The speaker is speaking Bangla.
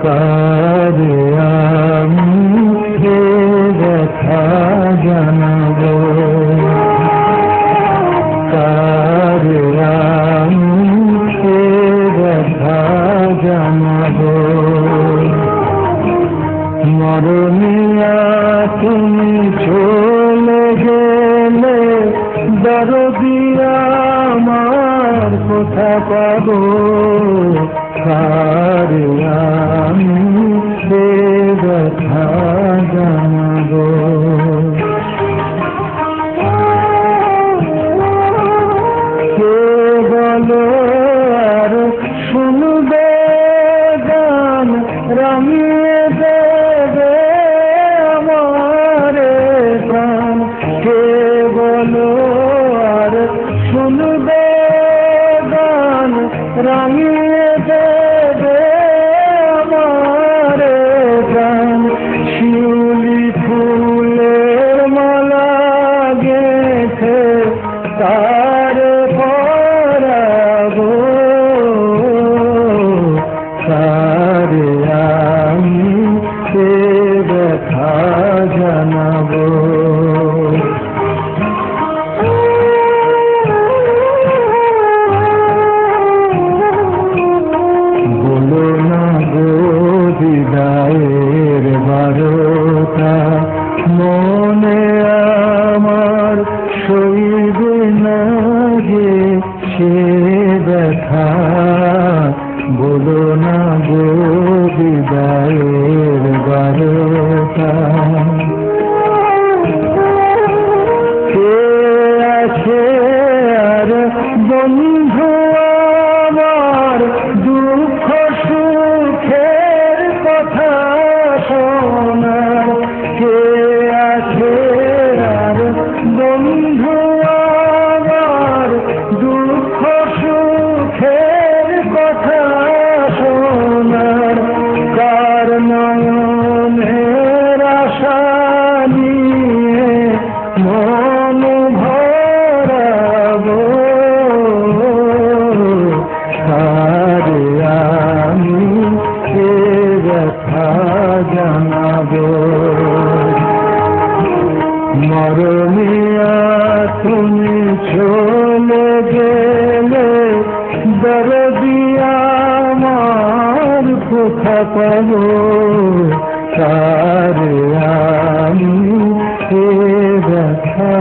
কারে আমি সে ব্যথা জানাবো, কারে আমি সে ব্যথা জানাবো। মরমিয়া তুমি চলে গেলে দরদি আমার কোথা পাবো, কারে আমি সে ব্যথা জানাবো। কে বলো আর শুনবে গান রামিয়ে দেবে আমারে প্রাণ, কে বলো আর শুনবে গান রামিয়ে দেবে আমারে প্রাণ। শিউলি ফুলের মালা গেঁথে তার পরাবো, কারে আমি সে ব্যথা জানাবো। বলো না গো বিদায়ের বারোটা, মনে আমার সইবে না যে সে ব্যথা। বলো না গো বিদায়ের বারোটা, কে আছে আর বন্ধু আমার দুঃখ সুখের কথা শোনার, কে আছে আর বন্ধু আমার দুঃখ সুখের কথা শোনার। কার নয়নের আশা নিয়ে মন ভরাবো, কারে আমি সে ব্যথা জানাবো। মরমিয়া তুমি চলে গেলে দরদি আমার কোথা পাবো, কারে আমি সে ব্যথা